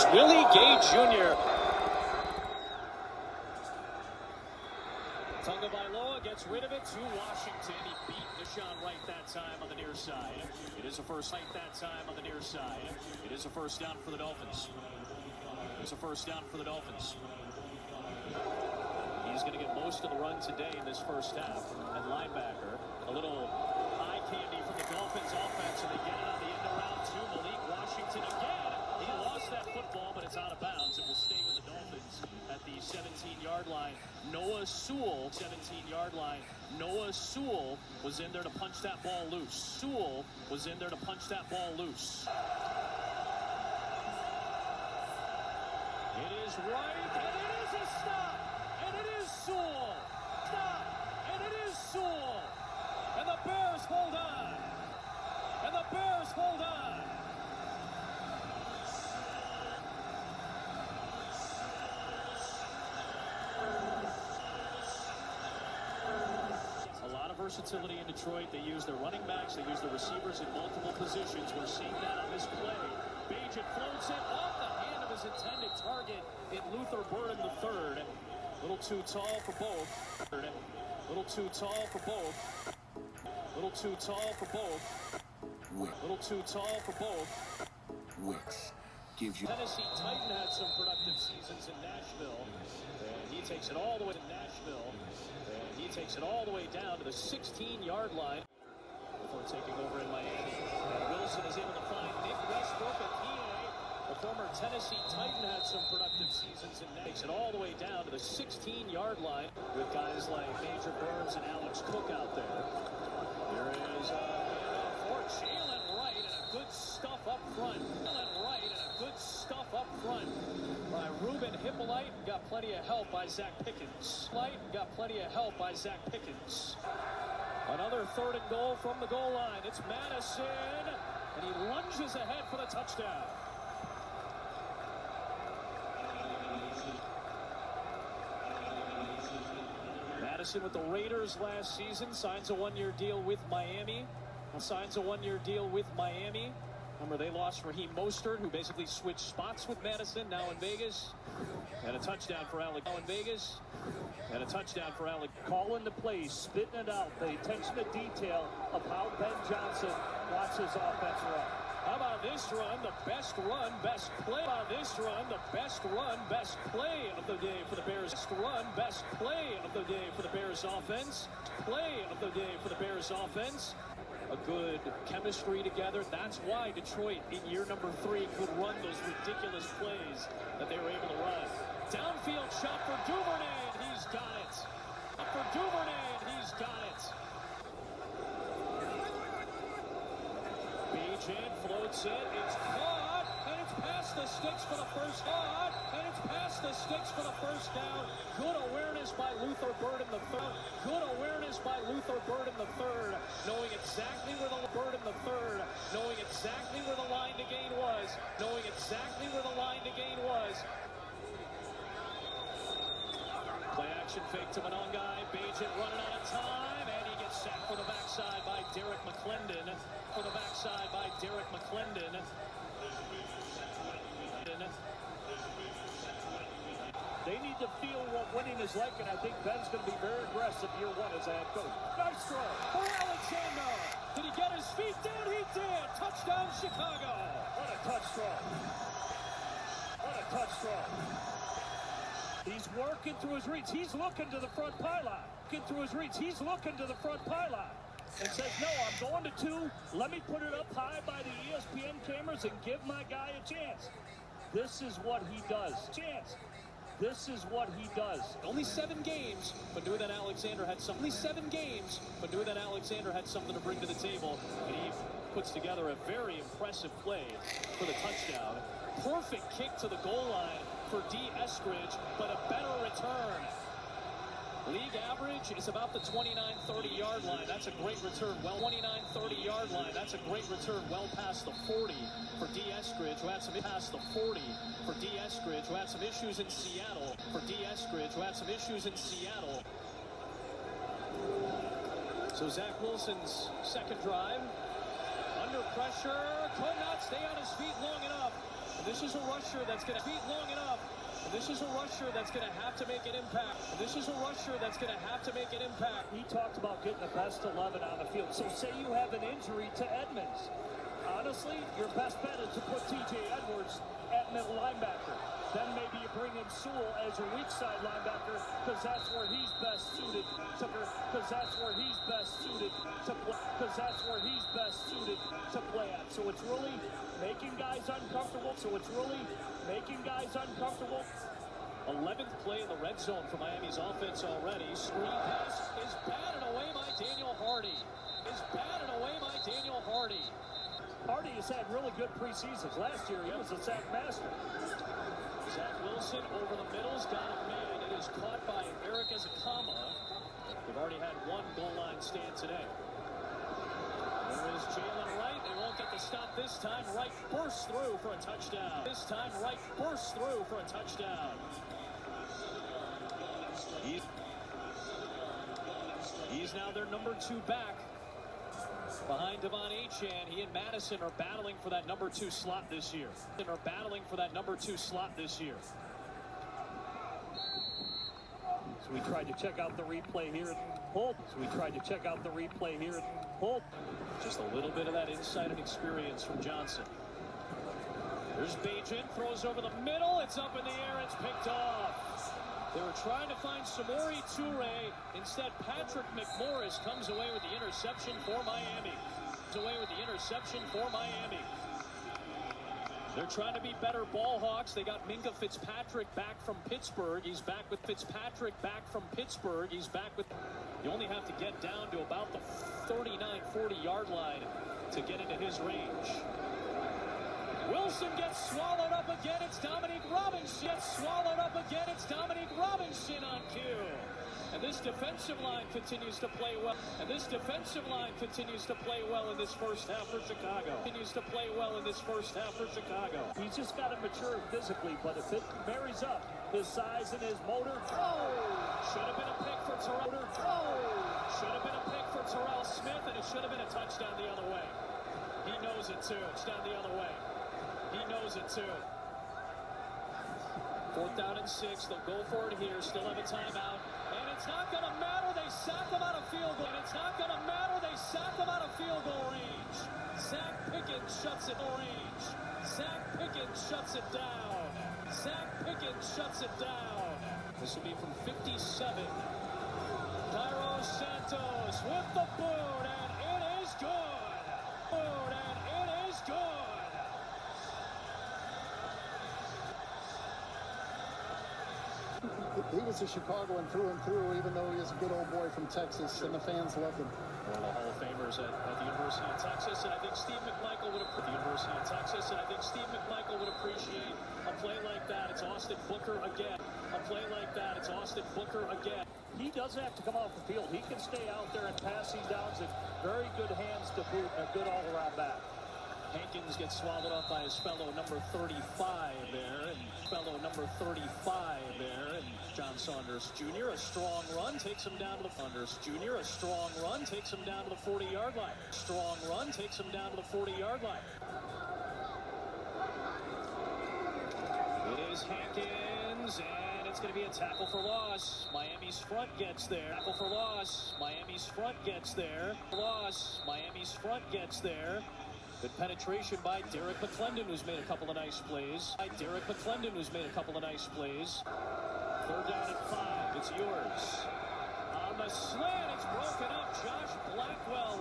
is Willie Gay Jr. Tagovailoa gets rid of it to Washington. He beat Deshaun Wright that time on the near side. It is a first right that time on the near side. It is a first down for the Dolphins. It's a first down for the Dolphins. He's going to get most of the run today in this first half. And linebacker, a little eye candy from the Dolphins offense, and they get it on the end around to Malik Washington again. He lost that football, but it's out of bounds. It will stay with the Dolphins at the 17-yard line. Noah Sewell, 17-yard line. Noah Sewell was in there to punch that ball loose. Sewell was in there to punch that ball loose. It is right, and it is a stop, and it is Sewell. Stop, and it is Sewell. And the Bears hold on. And the Bears hold on. A lot of versatility in Detroit. They use their running backs. They use their receivers in multiple positions. We're seeing that on this play. Bagent floats it off the hand of his intended target in Luther Burden III. A little too tall for both. A little too tall for both. A little too tall for both. A little too tall for both. Which gives you... Tennessee Titan had some productive seasons in Nashville. And he takes it all the way to Nashville. And he takes it all the way down to the 16-yard line before taking over in Miami. And Wilson is able to find Nick Westbrook at PA. The former Tennessee Titan had some productive seasons and takes it all the way down to the 16-yard line with guys like Major Burns and Alex Cook out there. There is for Jalen Wright and a good stuff up front. Jalen Wright and a good stuff up front by Ruben Hippolyte, and got plenty of help by Zach Pickens. Got plenty of help by Zach Pickens. Another 3rd and goal from the goal line. It's Madison, and he lunges ahead for the touchdown. Madison with the Raiders last season signs a 1-year deal with Miami. Remember, they lost Raheem Mostert, who basically switched spots with Madison, now in Vegas. And a touchdown for Alec. Calling the plays, spitting it out, the attention to detail of how Ben Johnson watches his offense run. How about this run? The best run, best play. How about this run? The best run, best play of the day for the Bears. Best run, best play of the day for the Bears offense. Play of the day for the Bears offense. A good chemistry together. That's why Detroit, in year number 3, could run those ridiculous plays that they were able to run. Downfield shot for Duvernay, and he's got it. Bagent floats it. It's caught, and it's past the sticks for the first down. Good awareness by Luther Burden III. Knowing exactly where the line to gain was. Play action fake to Monongai. Bagent running out of time, and he gets sacked for the backside by Derek McClendon. They need to feel what winning is like, and I think Ben's going to be very aggressive year 1 as a head coach. Nice throw for Alexander. Did he get his feet down? He did. Touchdown, Chicago. What a touch throw. He's working through his reads. He's looking to the front pylon. And says, no, I'm going to 2. Let me put it up high by the ESPN cameras and give my guy a chance. This is what he does. Only 7 games, but knew that Alexander had something to bring to the table, and he puts together a very impressive play for the touchdown. Perfect kick to the goal line for D. Eskridge, but a better return. League average is about the 29-30 yard line. That's a great return. Well, 29-30 yard line. That's a great return. Well past the 40 for D. Eskridge, who had some issues in Seattle. So Zach Wilson's second drive. Under pressure. Could not stay on his feet long enough. This is a rusher that's going to beat long enough. This is a rusher that's going to have to make an impact. This is a rusher that's going to have to make an impact. He talked about getting the best 11 on the field. So say you have an injury to Edmonds. Honestly, your best bet is to put T.J. Edwards at middle linebacker. Then maybe you bring in Sewell as your weak side linebacker because that's where he's best suited to because that's where he's best suited to play because that's where he's best suited to play at. So it's really making guys uncomfortable. 11th play in the red zone for Miami's offense already. Screen pass is batted away by Daniel Hardy. Hardy has had really good preseasons. Last year, he was a sack master. Zach Wilson over the middle's got a man. It is caught by Eric Ezekama. They've already had one goal line stand today. There is Jalen Wright. They won't get the stop this time. Wright bursts through for a touchdown. He's now their number 2 back. Behind Devon Achane, he and Madison are battling for that number 2 slot this year. So we tried to check out the replay here at Holt. Just a little bit of that insight and experience from Johnson. There's Bajan, throws over the middle. It's up in the air. It's picked off. They were trying to find Samori Toure. Instead, Patrick McMorris comes away with the interception for Miami. They're trying to be better ball hawks. They got Minka Fitzpatrick back from Pittsburgh. He's back with You only have to get down to about the 39-40 yard line to get into his range. Wilson gets swallowed up again. It's Dominique Robinson on cue. And this defensive line continues to play well. In this first half for Chicago. He's just got to mature physically, but if it marries up his size and his motor, Should have been a pick for Terrell Smith, and it should have been a touchdown the other way. He knows it too. Fourth down and 6. They'll go for it here. Still have a timeout. And it's not going to matter. They sack them out of field goal. Range. Zach Pickens shuts it down. This will be from 57. Cairo Santos with the boot, and it is good. He was a Chicagoan through and through, even though he is a good old boy from Texas, and the fans loved him. One of the Hall of Famers at the University of Texas, and I think Steve McMichael would appreciate a play like that. It's Austin Booker again. he doesn't have to come off the field. He can stay out there and pass these downs and very good hands to boot and a good all-around back. Hankins gets swallowed up by his fellow number 35 there, and John Saunders Jr. A strong run takes him down to the 40-yard line. It is Hankins, and it's going to be a tackle for loss. Miami's front gets there. Good penetration by Derek McClendon, who's made a couple of nice plays. Third down and 5. It's yours. On the slant, it's broken up. Josh Blackwell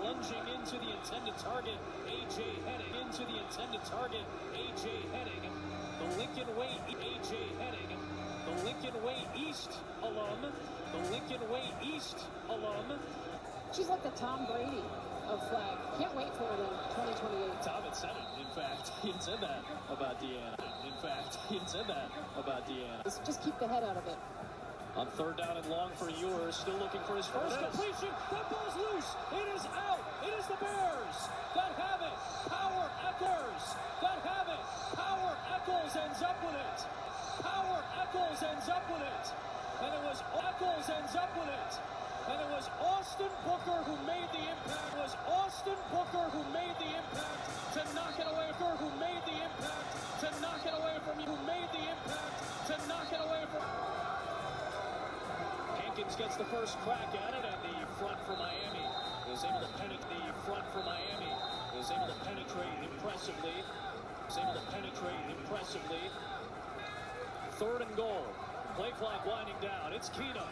lunging into the intended target. A.J. Henning. The Lincoln Way East alum. She's like the Tom Brady of flag. Can't wait for it in 2028. Tom had said it. In fact, he had said that about Deanna. Just keep the head out of it. On third down and long for Ewers, still looking for his first completion. That ball's loose. It is out. It is the Bears that have it. Power Eccles ends up with it. And it was Eccles ends up with it. And it was Austin Booker who made the impact. It was Austin Booker who made the impact to knock it away. Who made the impact to knock it away from you. Who made the impact to knock it away from. Hankins gets the first crack at it, and the front for Miami is able to penetrate. The front for Miami is able to penetrate impressively. Is able to penetrate impressively. 3rd and goal. Play clock winding down. It's Keenum.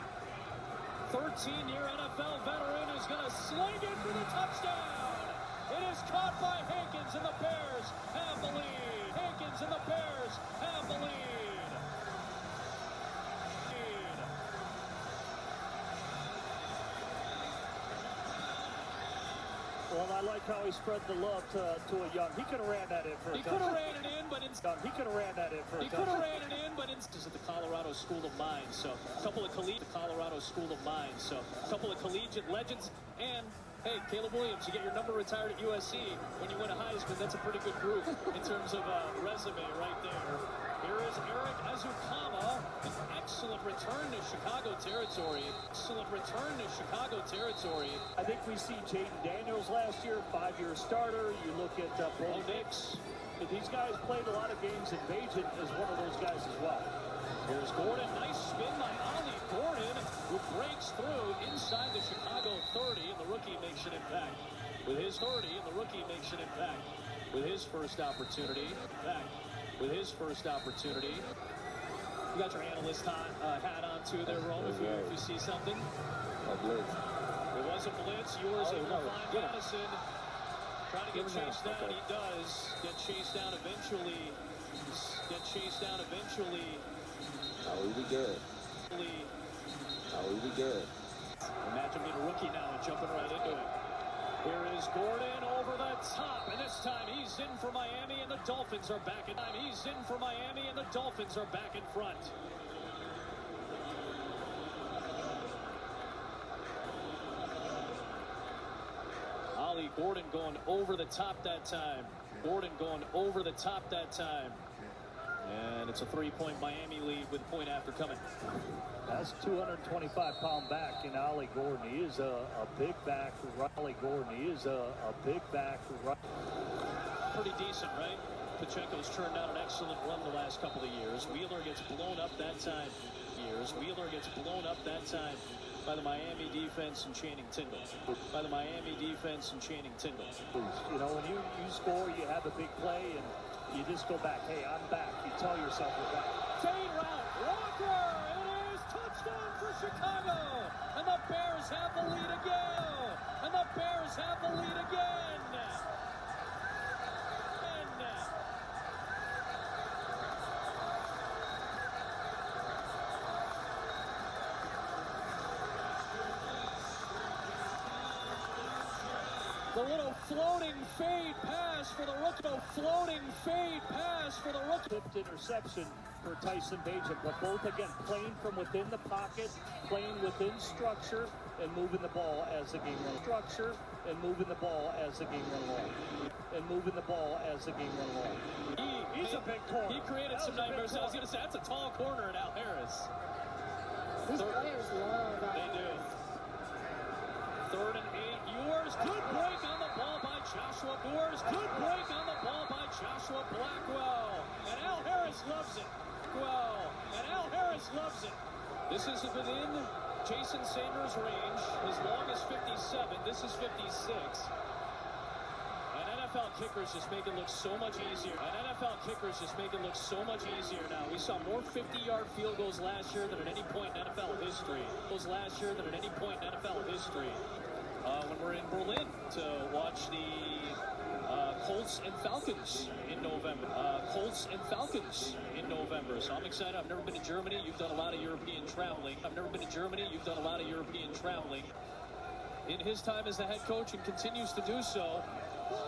13-year NFL veteran is going to sling it for the touchdown. It is caught by Hankins, and the Bears have the lead. Hankins and the Bears have the lead. Well, I like how he spread the love to a young. He could have ran that in for a touchdown. He could have ran it in, but instead he could have ran that in for a touchdown. He could have ran it in, but instead is at the Colorado School of Mines. So a couple of collegiate legends, and hey, Caleb Williams, you get your number retired at USC when you win a Heisman. That's a pretty good group in terms of resume right there. Here is Eric Azukama, an excellent return to Chicago territory. Excellent return to Chicago territory. I think we see Jaden Daniels last year, 5-year starter. You look at Bo Nix. These guys played a lot of games, and Bajan is one of those guys as well. Here's Gordon. Nice spin by Ollie Gordon, who breaks through inside the Chicago 30, and the rookie makes an impact. With his 30, and the rookie makes an impact. With his first opportunity. With his first opportunity. You got your analyst hat on too there, Rome, if you see something. A blitz. It was a blitz. Yours able to find Madison. Trying to get chased down. He does. Get chased down eventually. Oh, we be good. Imagine being a rookie now and jumping right into it. Here is Gordon over the top, and this time he's in for Miami, and the Dolphins are back in. In front. Ollie Gordon going over the top that time. And it's a 3-point Miami lead with a point after coming. That's 225-pound back in Ollie Gordon. He is a big back. Pretty decent, right? Pacheco's turned out an excellent run the last couple of years. Wheeler gets blown up that time. By the Miami defense and Channing Tindall. You know, when you score, you have a big play, and you just go back. Hey, I'm back. You tell yourself you're back. Fade route. Walker. It is touchdown for Chicago. And the Bears have the lead again. The little floating fade pass for the rookie. Tipped interception for Tyson Bagent, but both again playing from within the pocket, playing within structure, and moving the ball as the game went along. He's a big corner. He created some nightmares. I was going to say, that's a tall corner at Al Harris. These players love that. They do. 3rd and 8. Ewers. Good break on the ball by Joshua Blackwell. And Al Harris loves it. This is within Jason Sanders' range. His long is 57. This is 56. And NFL kickers just make it look so much easier. Now. We saw more 50-yard field goals last year than at any point in NFL history. When we're in Berlin to watch the Colts and Falcons in November. So I'm excited. I've never been to Germany. You've done a lot of European traveling. In his time as the head coach, and continues to do so.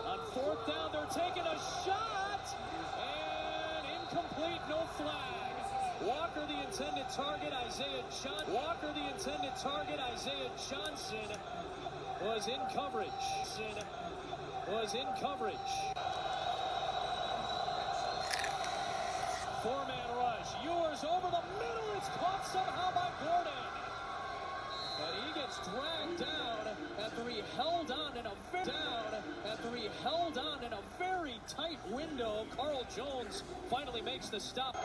On 4th down, they're taking a shot, and incomplete, no flag. Walker, the intended target, Isaiah Johnson was in coverage. 4-man rush. Ewers over the middle. It's caught somehow by Gordon. And he gets dragged down after he held on in a very tight window. Carl Jones finally makes the stop.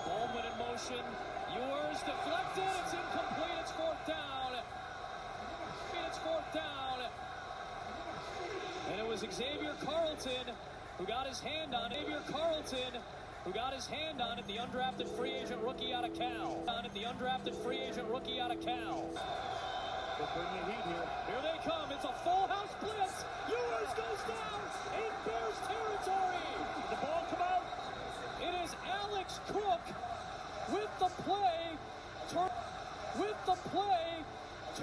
Baldwin in motion. Ewers deflected. It's incomplete. It's fourth down. It's fourth down. And it was Xavier Carlton who got his hand on it. The undrafted free agent rookie out of Cal. They'll bring the heat here. Here they come. It's a full house blitz. Ewers goes down in Bears territory. Did the ball come out? It is Alex Cook with the play.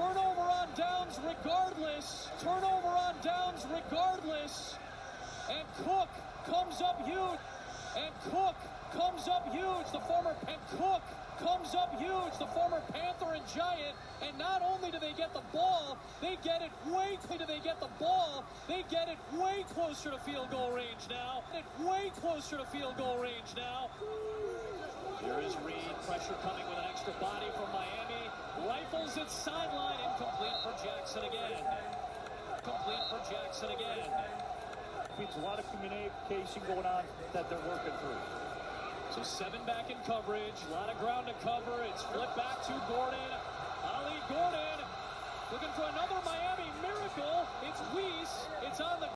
Turnover on downs regardless. And Cook comes up huge. The former Panther and Giant. And not only do they get the ball, they get it way closer to field goal range now. Here is Reed. Pressure coming with an extra body from Miami. Rifles it sideline. Incomplete for Jackson again. It's a lot of communication going on that they're working through. So 7 back in coverage. A lot of ground to cover. It's flipped back to Gordon. Ali Gordon looking for another Miami miracle. It's Weiss. It's on the